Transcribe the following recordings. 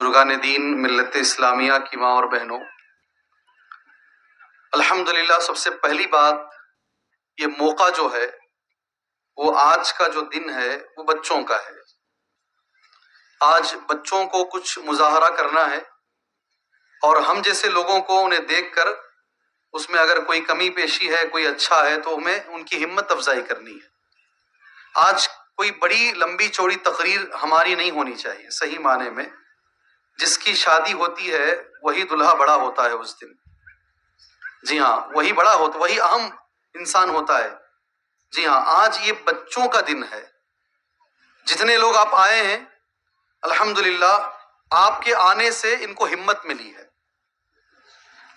بزرگان دین، ملت اسلامیہ کی ماں اور بہنوں، الحمدللہ سب سے پہلی بات، یہ موقع جو ہے وہ آج کا جو دن ہے وہ بچوں کا ہے۔ آج بچوں کو کچھ مظاہرہ کرنا ہے اور ہم جیسے لوگوں کو انہیں دیکھ کر اس میں اگر کوئی کمی پیشی ہے، کوئی اچھا ہے تو ہمیں ان کی ہمت افزائی کرنی ہے۔ آج کوئی بڑی لمبی چوڑی تقریر ہماری نہیں ہونی چاہیے۔ صحیح معنی میں جس کی شادی ہوتی ہے وہی دلہا بڑا ہوتا ہے اس دن۔ جی ہاں، وہی بڑا ہوتا، وہی اہم انسان ہوتا ہے۔ جی ہاں، آج یہ بچوں کا دن ہے۔ جتنے لوگ آپ آئے ہیں الحمدللہ آپ کے آنے سے ان کو ہمت ملی ہے،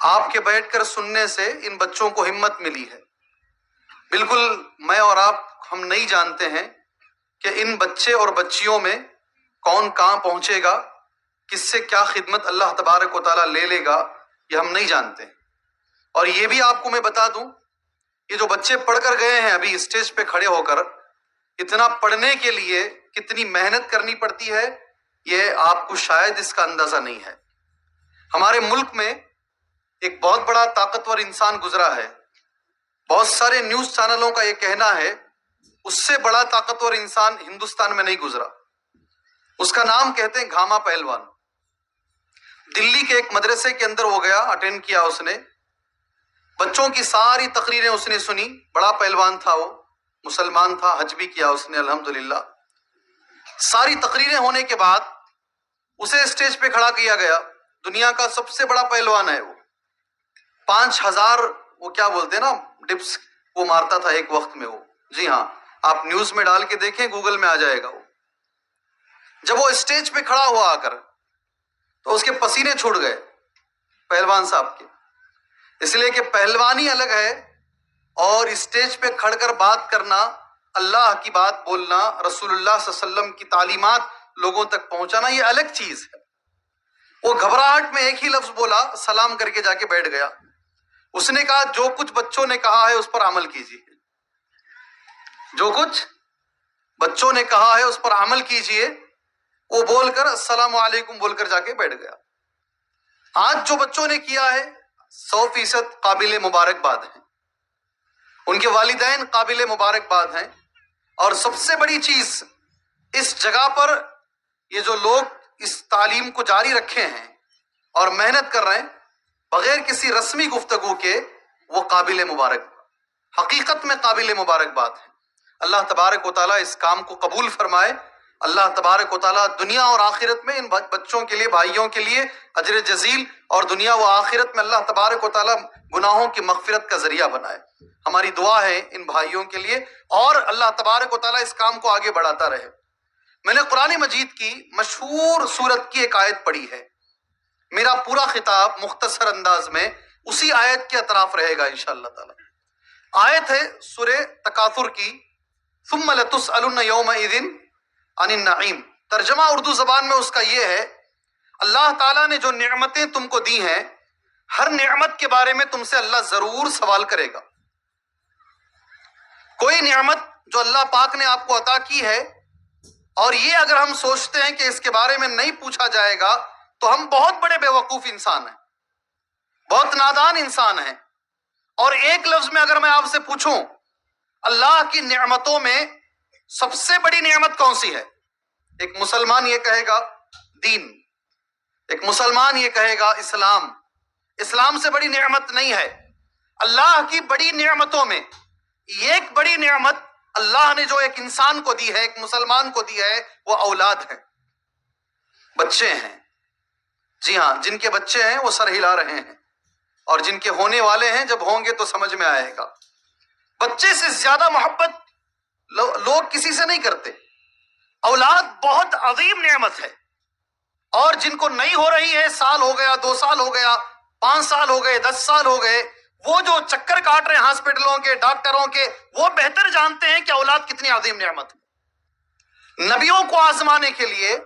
آپ کے بیٹھ کر سننے سے ان بچوں کو ہمت ملی ہے۔ بالکل میں اور آپ ہم نہیں جانتے ہیں کہ ان بچے اور بچیوں میں کون کہاں پہنچے گا، کس سے کیا خدمت اللہ تبارک و تعالیٰ لے لے گا، یہ ہم نہیں جانتے ہیں۔ اور یہ بھی آپ کو میں بتا دوں، یہ جو بچے پڑھ کر گئے ہیں ابھی اسٹیج پہ کھڑے ہو کر، اتنا پڑھنے کے لیے کتنی محنت کرنی پڑتی ہے یہ آپ کو شاید اس کا اندازہ نہیں ہے۔ ہمارے ملک میں ایک بہت بڑا طاقتور انسان گزرا ہے، بہت سارے نیوز چینلوں کا یہ کہنا ہے اس سے بڑا طاقتور انسان ہندوستان میں نہیں گزرا۔ اس کا نام کہتے ہیں گھاما پہلوان۔ دلی کے ایک مدرسے کے اندر وہ گیا، اٹینڈ کیا اس نے، بچوں کی ساری تقریریں اس نے سنی۔ بڑا پہلوان تھا، وہ مسلمان تھا، حج بھی کیا اس نے الحمدللہ۔ ساری تقریریں ہونے کے بعد اسے اسٹیج پہ کھڑا کیا گیا۔ دنیا کا سب سے بڑا پہلوان ہے وہ، 5000 وہ کیا بولتے ہیں نا ڈپس وہ مارتا تھا ایک وقت میں وہ۔ جی ہاں، آپ نیوز میں ڈال کے دیکھیں، گوگل میں آ جائے گا وہ۔ جب وہ اسٹیج پہ کھڑا ہوا آ کر تو اس کے پسینے چھوٹ گئے پہلوان صاحب کے، اس لیے کہ پہلوانی الگ ہے اور اسٹیج پہ کھڑ کر بات کرنا، اللہ کی بات بولنا، رسول اللہ صلی اللہ علیہ وسلم کی تعلیمات لوگوں تک پہنچانا، یہ الگ چیز ہے۔ وہ گھبراہٹ میں ایک ہی لفظ بولا، سلام کر کے جا کے بیٹھ گیا۔ اس نے کہا جو کچھ بچوں نے کہا ہے اس پر عمل کیجیے، جو کچھ بچوں نے کہا ہے اس پر عمل کیجیے۔ وہ بول کر السلام علیکم بول کر جا کے بیٹھ گیا۔ آج جو بچوں نے کیا ہے 100% قابل مبارکباد ہیں، ان کے والدین قابل مبارکباد ہیں۔ اور سب سے بڑی چیز اس جگہ پر یہ جو لوگ اس تعلیم کو جاری رکھے ہیں اور محنت کر رہے ہیں بغیر کسی رسمی گفتگو کے، وہ قابل مبارک، حقیقت میں قابل مبارکباد ہے۔ اللہ تبارک و تعالیٰ اس کام کو قبول فرمائے۔ اللہ تبارک و تعالیٰ دنیا اور آخرت میں ان بچوں کے لیے، بھائیوں کے لیے اجر جزیل، اور دنیا و آخرت میں اللہ تبارک و تعالیٰ گناہوں کی مغفرت کا ذریعہ بنائے۔ ہماری دعا ہے ان بھائیوں کے لیے، اور اللہ تبارک و تعالیٰ اس کام کو آگے بڑھاتا رہے۔ میں نے قرآن مجید کی مشہور سورت کی ایک آیت پڑھی ہے، میرا پورا خطاب مختصر انداز میں اسی آیت کے اطراف رہے گا انشاءاللہ تعالی۔ آیت ہے سورہ تکاثر کی، ثم لتسألن یومئذ عن النعیم۔ ترجمہ اردو زبان میں اس کا یہ ہے، اللہ تعالیٰ نے جو نعمتیں تم کو دی ہیں، ہر نعمت کے بارے میں تم سے اللہ ضرور سوال کرے گا۔ کوئی نعمت جو اللہ پاک نے آپ کو عطا کی ہے اور یہ اگر ہم سوچتے ہیں کہ اس کے بارے میں نہیں پوچھا جائے گا تو ہم بہت بڑے بے وقوف انسان ہیں، بہت نادان انسان ہیں۔ اور ایک لفظ میں اگر میں آپ سے پوچھوں اللہ کی نعمتوں میں سب سے بڑی نعمت کون سی ہے، ایک مسلمان یہ کہے گا دین، ایک مسلمان یہ کہے گا اسلام۔ اسلام سے بڑی نعمت نہیں ہے۔ اللہ کی بڑی نعمتوں میں ایک بڑی نعمت اللہ نے جو ایک انسان کو دی ہے، ایک مسلمان کو دی ہے، وہ اولاد ہے، بچے ہیں۔ جی ہاں، جن کے بچے ہیں وہ سر ہلا رہے ہیں، اور جن کے ہونے والے ہیں جب ہوں گے تو سمجھ میں آئے گا۔ بچے سے زیادہ محبت لوگ کسی سے نہیں کرتے۔ اولاد بہت عظیم نعمت ہے، اور جن کو نہیں ہو رہی ہے، سال ہو گیا، 2 سال ہو گیا، 5 سال ہو گئے، 10 سال ہو گئے، وہ جو چکر کاٹ رہے ہیں ہاسپٹلوں کے، ڈاکٹروں کے، وہ بہتر جانتے ہیں کہ اولاد کتنی عظیم نعمت ہے۔ نبیوں کو آزمانے کے لیے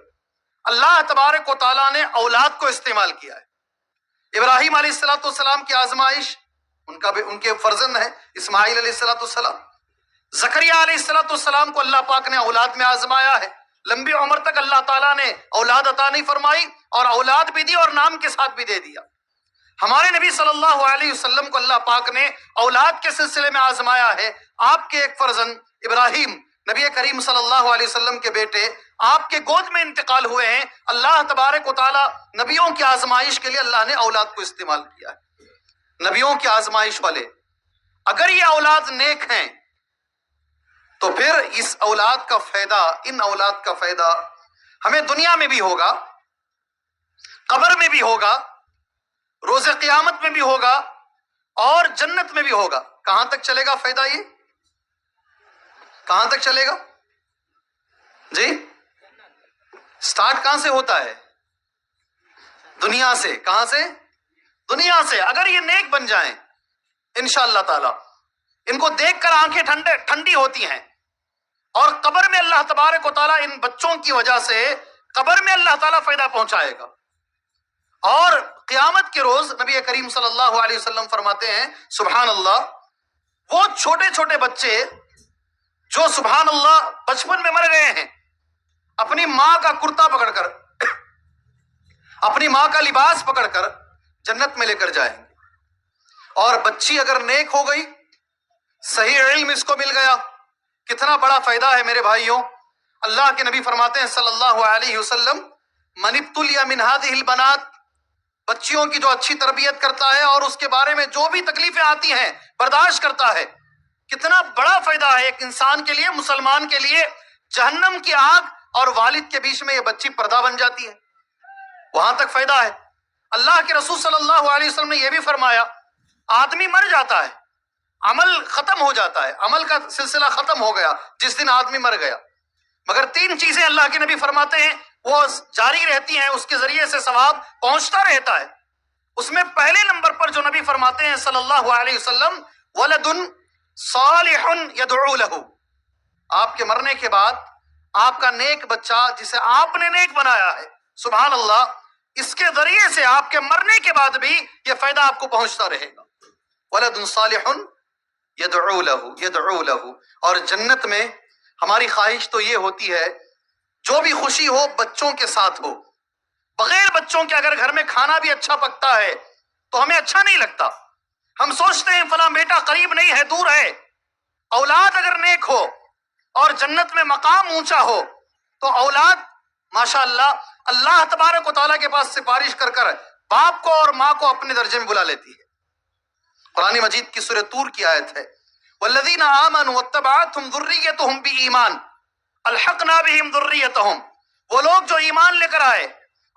اللہ تبارک و تعالیٰ نے اولاد کو استعمال کیا ہے۔ ابراہیم علیہ السلام کی آزمائش، ان کے فرزند ہیں اسماعیل علیہ السلام۔ زکریا علیہ السلام کو اللہ پاک نے اولاد میں آزمایا ہے۔ لمبی عمر تک اللہ تعالیٰ نے اولاد عطا نہیں فرمائی، اور اولاد بھی دی اور نام کے ساتھ بھی دے دیا۔ ہمارے نبی صلی اللہ علیہ وسلم کو اللہ پاک نے اولاد کے سلسلے میں آزمایا ہے۔ آپ کے ایک فرزند ابراہیم، نبی کریم صلی اللہ علیہ وسلم کے بیٹے، آپ کے گود میں انتقال ہوئے ہیں۔ اللہ تبارک و تعالیٰ نبیوں کی آزمائش کے لیے اللہ نے اولاد کو استعمال کیا ہے، نبیوں کی آزمائش والے۔ اگر یہ اولاد نیک ہیں تو پھر اس اولاد کا فائدہ، ان اولاد کا فائدہ ہمیں دنیا میں بھی ہوگا، قبر میں بھی ہوگا، روز قیامت میں بھی ہوگا، اور جنت میں بھی ہوگا۔ کہاں تک چلے گا فائدہ؟ یہ کہاں تک چلے گا جی؟ سٹارٹ کہاں سے ہوتا ہے؟ دنیا سے۔ کہاں سے؟ دنیا سے۔ اگر یہ نیک بن جائیں انشاءاللہ تعالی، ان کو دیکھ کر آنکھیں ٹھنڈی ہوتی ہیں، اور قبر میں اللہ تبارک و تعالیٰ ان بچوں کی وجہ سے قبر میں اللہ تعالیٰ فائدہ پہنچائے گا۔ اور قیامت کے روز نبی کریم صلی اللہ علیہ وسلم فرماتے ہیں سبحان اللہ، وہ چھوٹے چھوٹے بچے جو سبحان اللہ بچپن میں مر گئے ہیں، اپنی ماں کا کرتا پکڑ کر، اپنی ماں کا لباس پکڑ کر جنت میں لے کر جائیں گے۔ اور بچی اگر نیک ہو گئی، صحیح علم اس کو مل گیا، کتنا بڑا فائدہ ہے میرے بھائیوں۔ اللہ کے نبی فرماتے ہیں صلی اللہ علیہ وسلم من ابتلی من هذه البنات، بچیوں کی جو اچھی تربیت کرتا ہے اور اس کے بارے میں جو بھی تکلیفیں آتی ہیں برداشت کرتا ہے، کتنا بڑا فائدہ ہے ایک انسان کے لیے، مسلمان کے لیے۔ جہنم کی آگ اور والد کے بیچ میں یہ بچی پردہ بن جاتی ہے، وہاں تک فائدہ ہے۔ اللہ کے رسول صلی اللہ علیہ وسلم نے یہ بھی فرمایا، آدمی مر جاتا ہے، عمل ختم ہو جاتا ہے، عمل کا سلسلہ ختم ہو گیا جس دن آدمی مر گیا، مگر تین چیزیں اللہ کے نبی فرماتے ہیں وہ جاری رہتی ہیں، اس کے ذریعے سے ثواب پہنچتا رہتا ہے۔ اس میں پہلے نمبر پر جو نبی فرماتے ہیں صلی اللہ علیہ وسلم، ولد صالح یدعو لہ، آپ کے مرنے کے بعد آپ کا نیک بچہ جسے آپ نے نیک بنایا ہے، سبحان اللہ، اس کے ذریعے سے آپ کے مرنے کے بعد بھی یہ فائدہ آپ کو پہنچتا رہے گا۔ ولد صالح یدعو لہ، یدعو لہ۔ اور جنت میں ہماری خواہش تو یہ ہوتی ہے جو بھی خوشی ہو بچوں کے ساتھ ہو۔ بغیر بچوں کے اگر گھر میں کھانا بھی اچھا پکتا ہے تو ہمیں اچھا نہیں لگتا، ہم سوچتے ہیں فلاں بیٹا قریب نہیں ہے، دور ہے۔ اولاد اگر نیک ہو اور جنت میں مقام اونچا ہو تو اولاد ماشاءاللہ اللہ تبارک و تعالیٰ کے پاس سفارش کر کر باپ کو اور ماں کو اپنے درجے میں بلا لیتی ہے۔ قرآن مجید کی سورہ طور کی آیت ہے، والذین آمنوا واتبعتہم ذریتہم بایمان الحقنا بہم ذریتہم، وہ لوگ جو ایمان لے کر آئے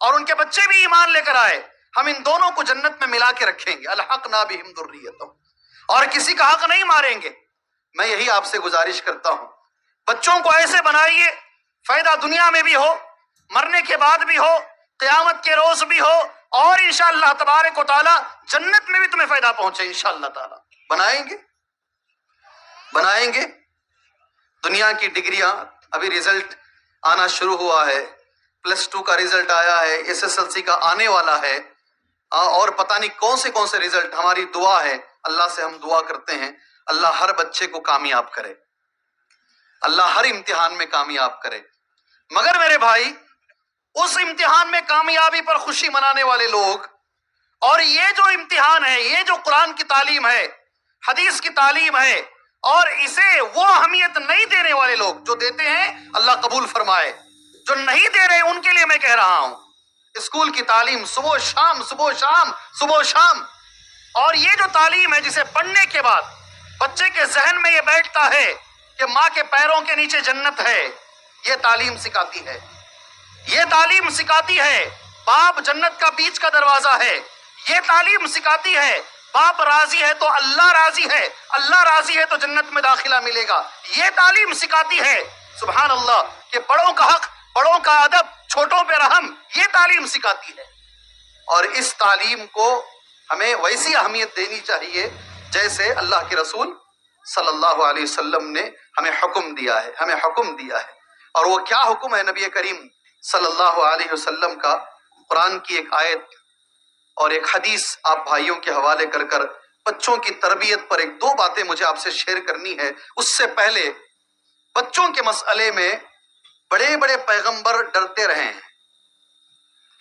اور ان کے بچے بھی ایمان لے کر آئے، ہم ان دونوں کو جنت میں ملا کے رکھیں گے، الحقنا بہم ذریتہم، اور کسی کا حق نہیں ماریں گے۔ میں یہی آپ سے گزارش کرتا ہوں، بچوں کو ایسے بنائیے فائدہ دنیا میں بھی ہو، مرنے کے بعد بھی ہو، قیامت کے روز بھی ہو، اور انشاءاللہ تبارک و تعالی جنت میں بھی تمہیں فائدہ پہنچے انشاءاللہ تعالی۔ بنائیں گے، بنائیں گے۔ دنیا کی ڈگریاں، ابھی ریزلٹ آنا شروع ہوا ہے، +2 کا ریزلٹ آیا ہے، SSLC کا آنے والا ہے، اور پتہ نہیں کون سے ریزلٹ۔ ہماری دعا ہے، اللہ سے ہم دعا کرتے ہیں اللہ ہر بچے کو کامیاب کرے، اللہ ہر امتحان میں کامیاب کرے۔ مگر میرے بھائی، اس امتحان میں کامیابی پر خوشی منانے والے لوگ، اور یہ جو امتحان ہے، یہ جو قرآن کی تعلیم ہے، حدیث کی تعلیم ہے، اور اسے وہ اہمیت نہیں دینے والے لوگ جو دیتے ہیں اللہ قبول فرمائے، جو نہیں دے رہے ان کے لیے میں کہہ رہا ہوں، اسکول کی تعلیم صبح شام صبح شام صبح شام، اور یہ جو تعلیم ہے جسے پڑھنے کے بعد بچے کے ذہن میں یہ بیٹھتا ہے کہ ماں کے پیروں کے نیچے جنت ہے، یہ تعلیم سکھاتی ہے، یہ تعلیم سکھاتی ہے باپ جنت کا بیچ کا دروازہ ہے، یہ تعلیم سکھاتی ہے باپ راضی ہے تو اللہ راضی ہے، اللہ راضی ہے تو جنت میں داخلہ ملے گا، یہ تعلیم سکھاتی ہے سبحان اللہ کہ بڑوں کا حق، بڑوں کا ادب، چھوٹوں پہ رحم، یہ تعلیم سکھاتی ہے۔ اور اس تعلیم کو ہمیں ویسی اہمیت دینی چاہیے جیسے اللہ کے رسول صلی اللہ علیہ وسلم نے ہمیں حکم دیا ہے، ہمیں حکم دیا ہے۔ اور وہ کیا حکم ہے نبی کریم صلی اللہ علیہ وسلم کا؟ قرآن کی ایک آیت اور ایک حدیث آپ بھائیوں کے حوالے کر کر بچوں کی تربیت پر 1-2 باتیں مجھے آپ سے شیئر کرنی ہے۔ اس سے پہلے بچوں کے مسئلے میں بڑے بڑے پیغمبر ڈرتے رہے ہیں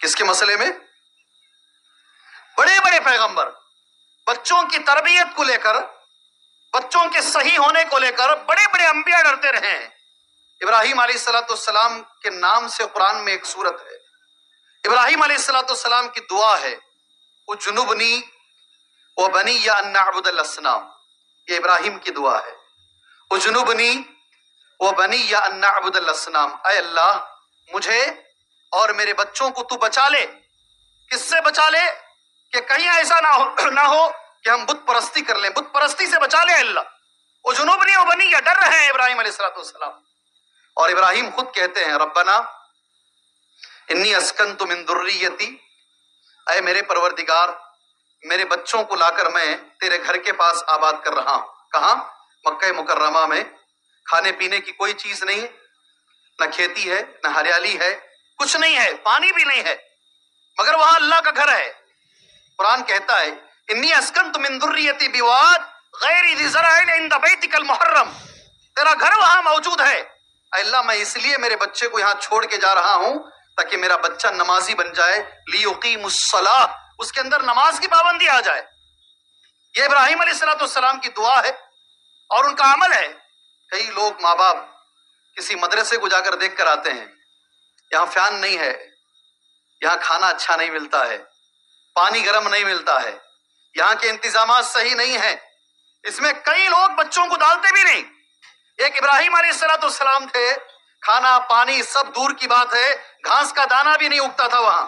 کس کے مسئلے میں؟ بڑے بڑے پیغمبر بچوں کی تربیت کو لے کر، بچوں کے صحیح ہونے کو لے کر بڑے بڑے انبیاء ڈرتے رہے ہیں۔ ابراہیم علیہ السلام کے نام سے قرآن میں ایک سورت ہے، ابراہیم علیہ السلام کی دعا ہے، اجنبنی وبنی ان نعبد الاصنام، یہ ابراہیم کی دعا ہے، اجنبنی وبنی ان نعبد الاصنام، اے اللہ مجھے اور میرے بچوں کو تو بچا لے۔ کس سے بچا لے؟ کہ کہیں ایسا نہ ہو کہ ہم بت پرستی کر لیں، بت پرستی سے بچا لے اللہ۔ اجنبنی وبنی، ڈر رہے ہیں ابراہیم علیہ السلام۔ اور ابراہیم خود کہتے ہیں ربنا انی اسکنت من ذریتی، اے میرے پروردگار میرے بچوں کو لا کر میں تیرے گھر کے پاس آباد کر رہا ہوں۔ کہاں؟ مکہ مکرمہ میں۔ کھانے پینے کی کوئی چیز نہیں، نہ کھیتی ہے نہ ہریالی ہے، کچھ نہیں ہے، پانی بھی نہیں ہے، مگر وہاں اللہ کا گھر ہے۔ قرآن کہتا ہے انی اسکنت من ذریتی بواد غیر ذی زرع عند بیتک المحرم، تیرا گھر وہاں موجود ہے۔ اے اللہ میں اس لیے میرے بچے کو یہاں چھوڑ کے جا رہا ہوں تاکہ میرا بچہ نمازی بن جائے، لیقیم الصلاۃ، اس کے اندر نماز کی پابندی آ جائے۔ یہ ابراہیم علیہ السلام کی دعا ہے اور ان کا عمل ہے۔ کئی لوگ ماں باپ کسی مدرسے کو جا کر دیکھ کر آتے ہیں، یہاں فین نہیں ہے، یہاں کھانا اچھا نہیں ملتا ہے، پانی گرم نہیں ملتا ہے، یہاں کے انتظامات صحیح نہیں ہیں، اس میں کئی لوگ بچوں کو ڈالتے بھی نہیں۔ ایک ابراہیم علیہ السلام تھے، کھانا پانی سب دور کی بات ہے، گھاس کا دانہ بھی نہیں اگتا تھا وہاں،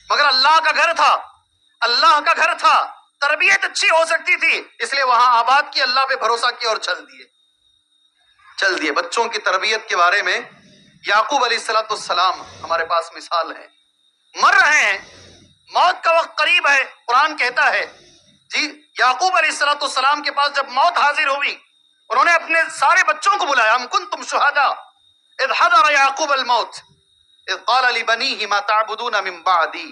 مگر اللہ کا گھر تھا، اللہ کا گھر تھا، تربیت اچھی ہو سکتی تھی، اس لیے وہاں آباد کی، اللہ پہ بھروسہ کیا اور چل دیے۔ بچوں کی تربیت کے بارے میں یعقوب علیہ السلام ہمارے پاس مثال ہے، مر رہے ہیں، موت کا وقت قریب ہے۔ قرآن کہتا ہے جی یعقوب علیہ السلام کے پاس جب موت حاضر ہوئی، انہوں نے اپنے سارے بچوں کو بلایا، ام کنتم شہداء اذ حضر یعقوب الموت اذ قال لبنیہ ما تعبدون من بعدی۔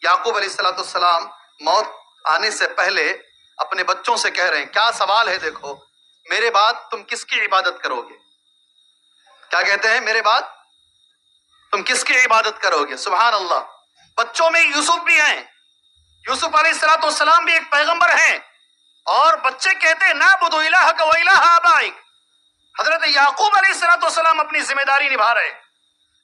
یعقوب علیہ السلام موت آنے سے پہلے اپنے بچوں سے کہہ رہے ہیں، کیا سوال ہے، دیکھو میرے بعد تم کس کی عبادت کرو گے؟ کیا کہتے ہیں؟ میرے بعد تم کس کی عبادت کرو گے؟ سبحان اللہ۔ بچوں میں یوسف بھی ہیں، یوسف علیہ السلام بھی ایک پیغمبر ہیں، اور بچے کہتے ہیں نعبد الہک و الہ آبائک۔ حضرت یعقوب علیہ السلام اپنی ذمہ داری نبھا رہے ہیں،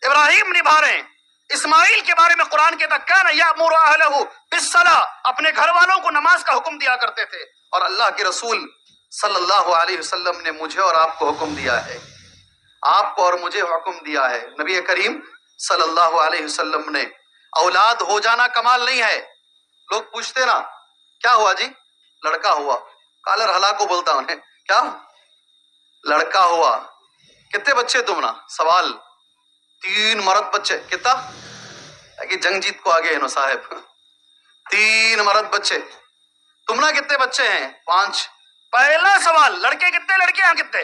ابراہیم نبھا رہے ہیں۔ اسماعیل کے بارے میں قرآن کہتا کان یأمر اہلہ بالصلاۃ، اپنے گھر والوں کو نماز کا حکم دیا کرتے تھے، اور اللہ کے رسول صلی اللہ علیہ وسلم نے مجھے اور آپ کو حکم دیا ہے، آپ کو اور مجھے حکم دیا ہے۔ نبی کریم صلی اللہ علیہ وسلم نے، اولاد ہو جانا کمال نہیں ہے۔ لوگ پوچھتے نا کیا ہوا جی؟ لڑکا ہوا، کالر ہلا کو بولتا انہیں، کیا لڑکا ہوا؟ کتنے بچے تم نا؟ سوال 3 مرد بچے، کتنا کہ جنگ جیت کو آگے ہے صاحب، 3 مرد بچے۔ تم نا کتنے بچے ہیں؟ 5۔ پہلا سوال لڑکے کتنے، لڑکیاں کتنے؟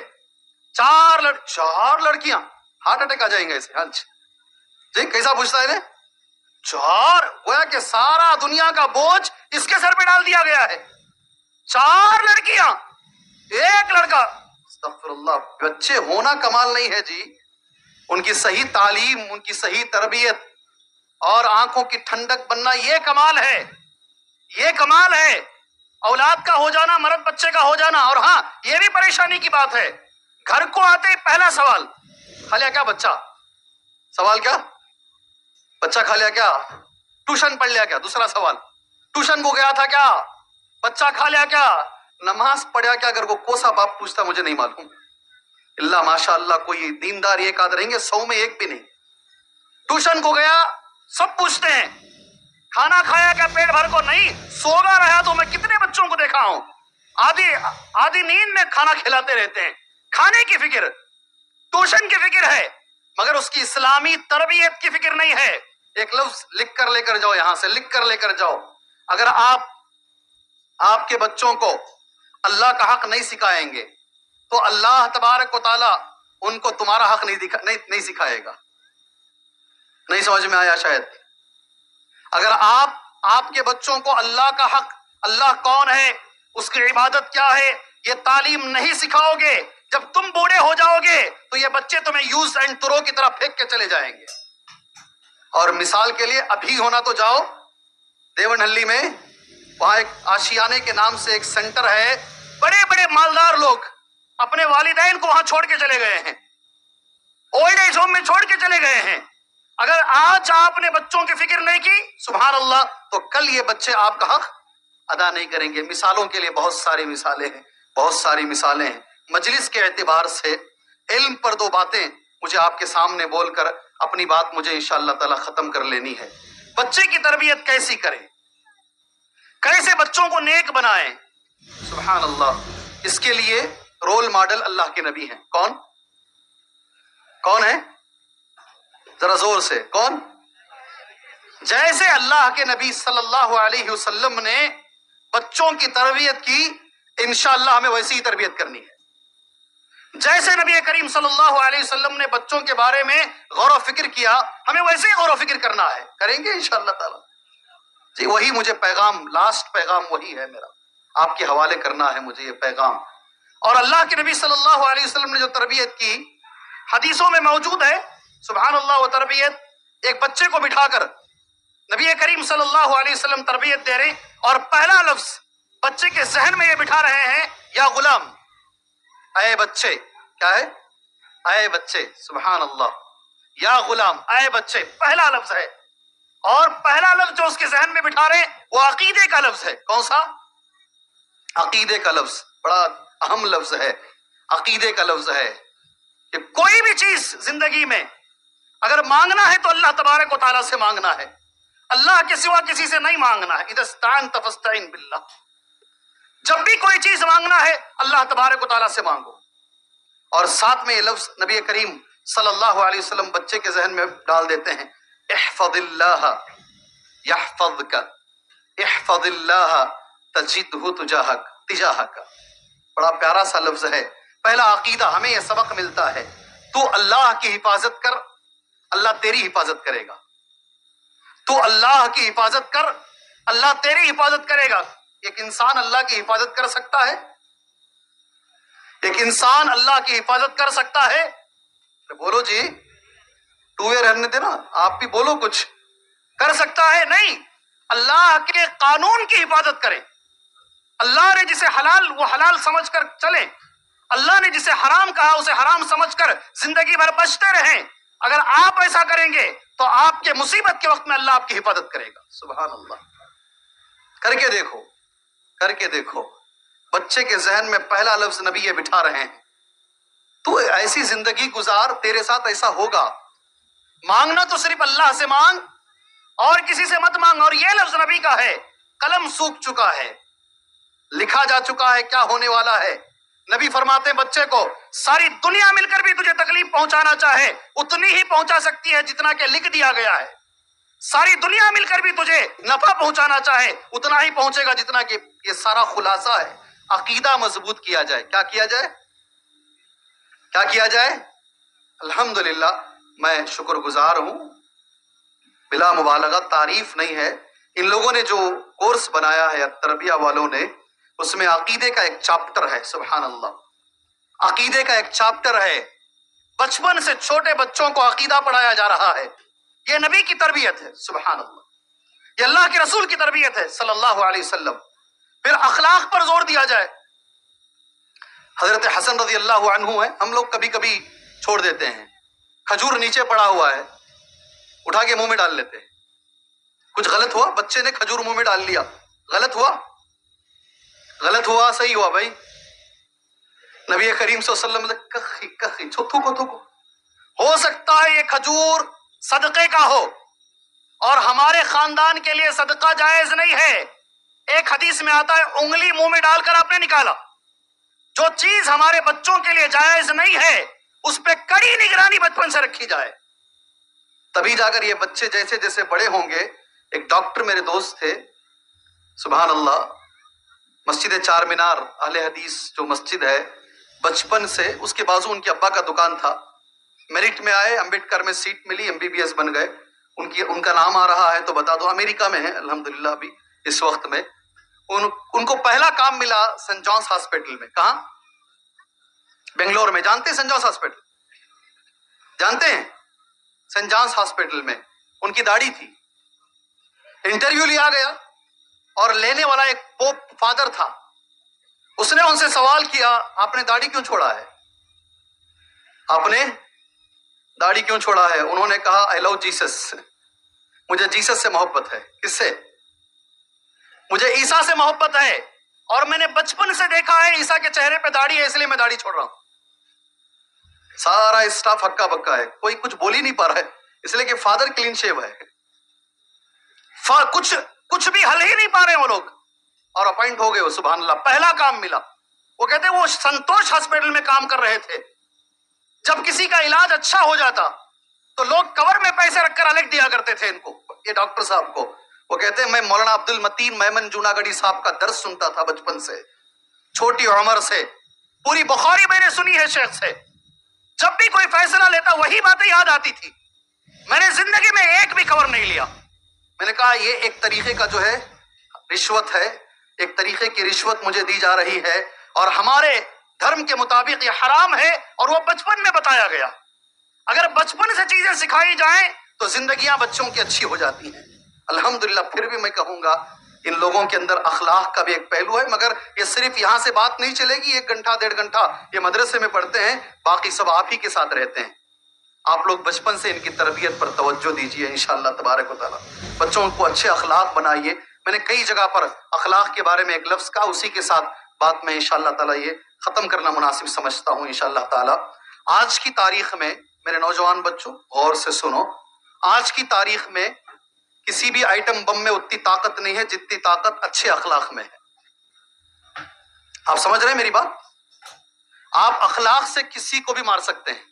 4 لڑکیاں، ہارٹ اٹیک آ جائیں گے اسے۔ ہاں جی کیسا پوچھتا ہے 4، گویا کہ سارا دنیا کا بوجھ اس کے سر پہ ڈال دیا گیا ہے۔ 4 لڑکیاں 1 لڑکا، استغفر اللہ۔ بچے ہونا کمال نہیں ہے جی، ان کی صحیح تعلیم، ان کی صحیح تربیت اور آنکھوں کی ٹھنڈک بننا، یہ کمال ہے، یہ کمال ہے۔ اولاد کا ہو جانا، مرد بچے کا ہو جانا، اور ہاں یہ بھی پریشانی کی بات ہے، گھر کو آتے ہی پہلا سوال، کھا لیا کیا بچہ؟ سوال کیا؟ بچہ کھا لیا کیا؟ ٹیوشن پڑھ لیا کیا؟ دوسرا سوال، ٹیوشن کو گیا تھا کیا؟ بچہ کھا لیا کیا؟ نماز پڑھیا کیا؟ اگر وہ کوسا باپ پوچھتا مجھے نہیں معلوم، اللہ ماشاء اللہ کوئی دیندار 1 آدھ رہیں گے، 100 میں 1 بھی نہیں۔ ٹیوشن کو گیا، سب پوچھتے ہیں کھانا کھایا کیا؟ پیٹ بھر کو نہیں، سوگا رہا تو میں کتنے بچوں کو دیکھا ہوں، آدھی نیند میں کھانا کھلاتے رہتے ہیں۔ کھانے کی فکر، ٹیوشن کی فکر ہے، مگر اس کی اسلامی تربیت کی فکر نہیں ہے۔ ایک لفظ لکھ کر لے کر جاؤ، یہاں سے لکھ کر لے کر جاؤ، اگر آپ کے بچوں کو اللہ کا حق نہیں سکھائیں گے تو اللہ تبارک و تعالی ان کو تمہارا حق نہیں سکھائے گا۔ نہیں سمجھ میں آیا شاید؟ اگر آپ کے بچوں کو اللہ کا حق، اللہ کون ہے، اس کی عبادت کیا ہے، یہ تعلیم نہیں سکھاؤ گے، جب تم بوڑھے ہو جاؤ گے تو یہ بچے تمہیں یوز اینڈ تھرو کی طرح پھینک کے چلے جائیں گے. اور مثال کے لیے ابھی ہونا تو جاؤ دیونہلی میں، وہاں ایک آشیانے کے نام سے ایک سینٹر ہے، بڑے بڑے مالدار لوگ اپنے والدین کو وہاں چھوڑ کے چلے گئے ہیں، اولڈ ایج ہوم میں چھوڑ کے چلے گئے ہیں. اگر آج آپ نے بچوں کی فکر نہیں کی سبحان اللہ تو کل یہ بچے آپ کا حق ادا نہیں کریں گے. مثالوں کے لیے بہت ساری مثالیں ہیں، بہت ساری مثالیں ہیں. مجلس کے اعتبار سے علم پر دو باتیں مجھے آپ کے سامنے بول کر اپنی بات مجھے انشاءاللہ تعالی ختم کر لینی ہے. بچے کی تربیت کیسی کریں، کیسے بچوں کو نیک بنائیں؟ سبحان اللہ. اس کے لیے رول ماڈل اللہ کے نبی ہیں. کون کون ہے؟ ذرا زور سے کون؟ جیسے اللہ کے نبی صلی اللہ علیہ وسلم نے بچوں کی تربیت کی، انشاءاللہ ہمیں ویسی ہی تربیت کرنی ہے. جیسے نبی کریم صلی اللہ علیہ وسلم نے بچوں کے بارے میں غور و فکر کیا، ہمیں ویسے ہی غور و فکر کرنا ہے. کریں گے انشاءاللہ تعالی. جی وہی مجھے پیغام، لاسٹ پیغام وہی ہے میرا، آپ کے حوالے کرنا ہے مجھے یہ پیغام. اور اللہ کے نبی صلی اللہ علیہ وسلم نے جو تربیت کی حدیثوں میں موجود ہے. سبحان اللہ. وہ تربیت ایک بچے کو بٹھا کر نبی کریم صلی اللہ علیہ وسلم تربیت دے رہے ہیں، اور پہلا لفظ بچے کے ذہن میں یہ بٹھا رہے ہیں، یا غلام، اے بچے. کیا ہے؟ اے بچے. سبحان اللہ. یا غلام، اے بچے، پہلا لفظ ہے. اور پہلا لفظ جو اس کے ذہن میں بٹھا رہے ہیں وہ عقیدے کا لفظ ہے. کون سا؟ عقیدے کا لفظ. بڑا اہم لفظ ہے، عقیدے کا لفظ ہے کہ کوئی بھی چیز زندگی میں اگر مانگنا ہے تو اللہ تبارک و تعالیٰ سے مانگنا ہے، اللہ کے سوا کسی سے نہیں مانگنا ہے. اذا استعنت فاستعن باللہ. جب بھی کوئی چیز مانگنا ہے اللہ تبارک و تعالیٰ سے مانگو. اور ساتھ میں یہ لفظ نبی کریم صلی اللہ علیہ وسلم بچے کے ذہن میں ڈال دیتے ہیں، احفظ اللہ یحفظک، احفظ اللہ تجدہ تجاہک. بڑا پیارا سا لفظ ہے. پہلا عقیدہ ہمیں یہ سبق ملتا ہے، تو اللہ کی حفاظت کر، اللہ تیری حفاظت کرے گا. تو اللہ کی حفاظت کر، اللہ تیری حفاظت کرے گا. ایک انسان اللہ کی حفاظت کر سکتا ہے؟ ایک انسان اللہ کی حفاظت کر سکتا ہے؟ بولو جی، ٹو وے رہنے دینا، آپ بھی بولو کچھ. کر سکتا ہے؟ نہیں. اللہ کے قانون کی حفاظت کریں. اللہ نے جسے حلال وہ حلال سمجھ کر چلیں، اللہ نے جسے حرام کہا اسے حرام سمجھ کر زندگی بھر بچتے رہیں. اگر آپ ایسا کریں گے تو آپ کے مصیبت کے وقت میں اللہ آپ کی حفاظت کرے گا. سبحان اللہ. کر کے دیکھو، کر کے دیکھو. بچے کے ذہن میں پہلا لفظ نبی یہ بٹھا رہے ہیں، تو ایسی زندگی گزار، تیرے ساتھ ایسا ہوگا. مانگنا تو صرف اللہ سے مانگ اور کسی سے مت مانگ. اور یہ لفظ نبی کا ہے، قلم سوکھ چکا ہے، لکھا جا چکا ہے کیا ہونے والا ہے. نبی فرماتے ہیں بچے کو ساری دنیا مل کر بھی تجھے تکلیف پہنچانا چاہے اتنی ہی پہنچا سکتی ہے جتنا کہ لکھ دیا گیا ہے. ساری دنیا مل کر بھی تجھے نفع پہنچانا چاہے اتنا ہی پہنچے گا جتنا کہ یہ سارا خلاصہ ہے. عقیدہ مضبوط کیا جائے. کیا کیا جائے؟ کیا کیا جائے؟ الحمدللہ میں شکر گزار ہوں، بلا مبالغہ، تعریف نہیں ہے. ان لوگوں نے جو کورس بنایا ہے تربیہ والوں نے، اس میں عقیدے کا ایک چاپٹر ہے. سبحان اللہ. عقیدے کا ایک چاپٹر ہے. بچپن سے چھوٹے بچوں کو عقیدہ پڑھایا جا رہا ہے. یہ نبی کی تربیت ہے. سبحان اللہ. یہ اللہ کے رسول کی تربیت ہے صلی اللہ علیہ وسلم. پھر اخلاق پر زور دیا جائے. حضرت حسن رضی اللہ عنہ ہے، ہم لوگ کبھی کبھی چھوڑ دیتے ہیں، کھجور نیچے پڑا ہوا ہے اٹھا کے منہ میں ڈال لیتے ہیں. کچھ غلط ہوا؟ بچے نے کھجور منہ میں ڈال لیا، غلط ہوا؟ غلط ہوا؟ صحیح ہوا بھائی. نبی کریم صلی اللہ علیہ وسلم نے کخی کخی تھوکو تھوکو. ہو سکتا ہے یہ کھجور صدقے کا ہو اور ہمارے خاندان کے لیے صدقہ جائز نہیں ہے. ایک حدیث میں آتا ہے انگلی منہ میں ڈال کر آپ نے نکالا. جو چیز ہمارے بچوں کے لیے جائز نہیں ہے اس پہ کڑی نگرانی بچپن سے رکھی جائے، تبھی جا کر یہ بچے جیسے جیسے بڑے ہوں گے. ایک ڈاکٹر میرے دوست تھے، سبحان اللہ، مسجد چار مینار اہل حدیث جو مسجد ہے، بچپن سے اس کے بازو ان کے ابا کا دکان تھا. میرٹ میں آئے، امبیڈکر میں سیٹ ملی، MBBS بن گئے. ان کا نام آ رہا ہے تو بتا دو، امریکہ میں ہے الحمدللہ ابھی اس وقت میں. ان کو پہلا کام ملا سینٹ جانس ہاسپٹل میں. کہاں؟ بنگلور میں. جانتے ہیں سینٹ جانس ہاسپٹل؟ جانتے ہیں سینٹ جانس ہاسپٹل میں ان کی داڑھی تھی. انٹرویو لیا گیا اور لینے والا ایک پوپ فادر تھا. اس نے ان سے سوال کیا آپ نے داڑھی کیوں چھوڑا ہے؟ آپ نے داڑھی کیوں چھوڑا ہے؟ انہوں نے کہا آئی لو جیسس. مجھے جیسس سے محبت ہے. کس سے؟ مجھے عیسیٰ سے محبت ہے اور میں نے بچپن سے دیکھا ہے عیسیٰ کے چہرے پہ داڑھی ہے، اس لیے میں داڑھی چھوڑ رہا ہوں. سارا اسٹاف ہکا بکا ہے، کوئی کچھ بول ہی نہیں پا رہا ہے، اس لیے کہ فادر کلین شیو ہے. کچھ بھی ہل ہی نہیں پا رہے وہ لوگ، اور اپائنٹ ہو گئے وہ. سبحان اللہ، پہلا کام ملا. وہ کہتے ہیں وہ سنتوش ہاسپٹل میں کام کر رہے تھے. جب کسی کا علاج اچھا ہو جاتا تو لوگ کور میں پیسے رکھ کر الگ دیا کرتے تھے ان کو، یہ ڈاکٹر صاحب کو. وہ کہتے ہیں میں مولانا عبد المتین میمن جوناگڑھی صاحب کا درس سنتا تھا بچپن سے، چھوٹی عمر سے. پوری بخاری میں نے سنی ہے شیخ سے. جب بھی کوئی فیصلہ لیتا وہی باتیں یاد آتی تھی. میں نے زندگی میں ایک بھی کور نہیں لیا. میں نے کہا یہ ایک طریقے کا جو ہے رشوت ہے، ایک طریقے کی رشوت مجھے دی جا رہی ہے، اور ہمارے دھرم کے مطابق یہ حرام ہے، اور وہ بچپن میں بتایا گیا. اگر بچپن سے چیزیں سکھائی جائیں تو زندگیاں بچوں کی اچھی ہو جاتی ہیں. الحمدللہ. پھر بھی میں کہوں گا ان لوگوں کے اندر اخلاق کا بھی ایک پہلو ہے، مگر یہ صرف یہاں سے بات نہیں چلے گی. 1 گھنٹہ 1.5 گھنٹہ یہ مدرسے میں پڑھتے ہیں، باقی سب آپ ہی کے ساتھ رہتے ہیں. آپ لوگ بچپن سے ان کی تربیت پر توجہ دیجیے انشاءاللہ تبارک و تعالی. بچوں کو اچھے اخلاق بنائیے. میں نے کئی جگہ پر اخلاق کے بارے میں ایک لفظ کہا، اسی کے ساتھ بات میں انشاءاللہ تعالی یہ ختم کرنا مناسب سمجھتا ہوں انشاءاللہ تعالی. آج کی تاریخ میں میرے نوجوان بچوں غور سے سنو، آج کی تاریخ میں کسی بھی آئٹم بم میں اتنی طاقت نہیں ہے جتنی طاقت اچھے اخلاق میں ہے. آپ سمجھ رہے ہیں میری بات؟ آپ اخلاق سے کسی کو بھی مار سکتے ہیں،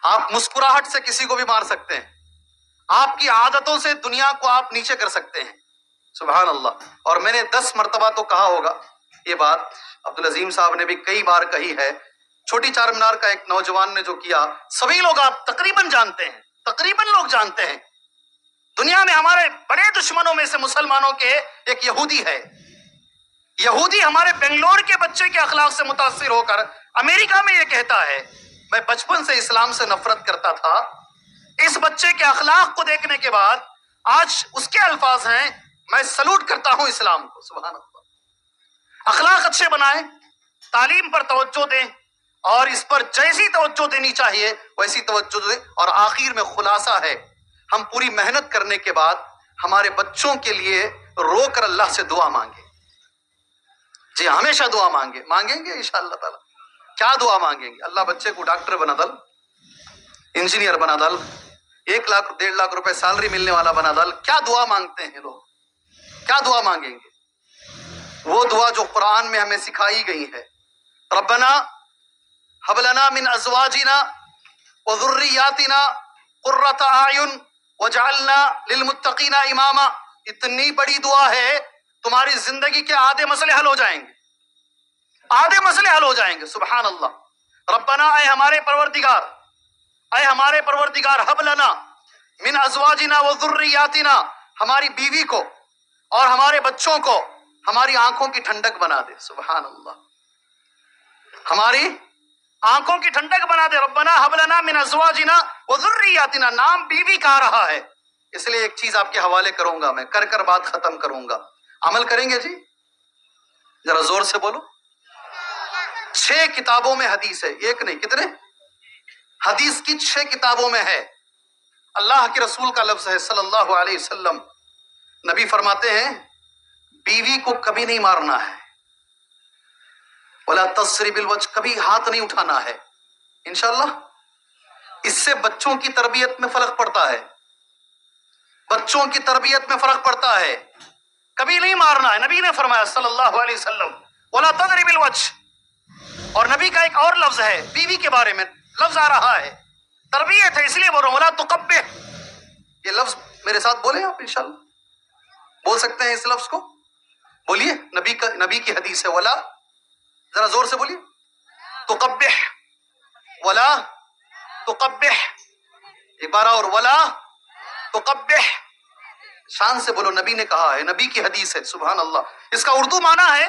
آپ مسکراہٹ سے کسی کو بھی مار سکتے ہیں، آپ کی عادتوں سے دنیا کو آپ نیچے کر سکتے ہیں. سبحان اللہ. اور میں نے 10 مرتبہ تو کہا ہوگا یہ بات، عبدالعظیم صاحب نے بھی کئی بار کہی ہے. چھوٹی چار مینار کا ایک نوجوان نے جو کیا سبھی لوگ آپ تقریباً جانتے ہیں، تقریباً لوگ جانتے ہیں. دنیا میں ہمارے بڑے دشمنوں میں سے مسلمانوں کے ایک یہودی ہے. یہودی ہمارے بنگلور کے بچے کے اخلاق سے متاثر ہو کر امریکہ میں یہ کہتا ہے میں بچپن سے اسلام سے نفرت کرتا تھا. اس بچے کے اخلاق کو دیکھنے کے بعد آج اس کے الفاظ ہیں میں سلوٹ کرتا ہوں اسلام کو. سبحان اللہ. اخلاق اچھے بنائیں، تعلیم پر توجہ دیں، اور اس پر جیسی توجہ دینی چاہیے ویسی توجہ دیں. اور آخر میں خلاصہ ہے، ہم پوری محنت کرنے کے بعد ہمارے بچوں کے لیے رو کر اللہ سے دعا مانگیں. جی ہمیشہ دعا مانگیں گے انشاءاللہ تعالی. کیا دعا مانگیں گے؟ اللہ بچے کو ڈاکٹر بنا دل، انجینئر بنا دل، 1 لاکھ 1.5 لاکھ روپے سیلری ملنے والا بنا دل. کیا دعا مانگتے ہیں لوگ؟ کیا دعا مانگیں گے؟ وہ دعا جو قرآن میں ہمیں سکھائی گئی ہے، ربنا هب لنا من ازواجنا وذرياتنا قرة اعین وجعلنا للمتقین اماما. اتنی بڑی دعا ہے تمہاری زندگی کے آدھے مسئلے حل ہو جائیں گے، آدھے مسئلے حل ہو جائیں گے. سبحان اللہ. ربنا اے ہمارے پروردگار، اے ہمارے پروردگار، حب لنا من ازواجنا وذریاتنا، ہماری بیوی کو اور ہمارے بچوں کو ہماری آنکھوں کی ٹھنڈک بنا دے. سبحان اللہ. ہماری آنکھوں کی ٹھنڈک بنا دے. ربنا حب لنا من ازواجنا وذریاتنا، نام بیوی کا رہا ہے. اس لیے ایک چیز آپ کے حوالے کروں گا، میں کر بات ختم کروں گا. عمل کریں گے؟ جی ذرا زور سے بولو. 6 کتابوں میں حدیث ہے، ایک نہیں کتنے؟ حدیث کی 6 کتابوں میں ہے. اللہ کے رسول کا لفظ ہے صلی اللہ علیہ وسلم. نبی فرماتے ہیں بیوی کو کبھی نہیں مارنا ہے، ولا تضرب الوجه، کبھی ہاتھ نہیں اٹھانا ہے. انشاءاللہ اس سے بچوں کی تربیت میں فرق پڑتا ہے، بچوں کی تربیت میں فرق پڑتا ہے. کبھی نہیں مارنا ہے. نبی نے فرمایا صلی اللہ علیہ وسلم ولا تضرب الوجه. اور نبی کا ایک اور لفظ ہے بیوی کے بارے میں، لفظ آ رہا ہے، تربیت ہے اس لیے بول رہا ہوں ولا تقبح. یہ لفظ میرے ساتھ بولیں آپ انشاءاللہ. بول سکتے ہیں اس لفظ کو؟ بولیے. نبی کی حدیث ہے ولا، ذرا زور سے بولیے، تقبح، ولا تقبح. ایک بار اور، ولا تقبح. شان سے بولو، نبی نے کہا ہے، نبی کی حدیث ہے. سبحان اللہ. اس کا اردو معنی ہے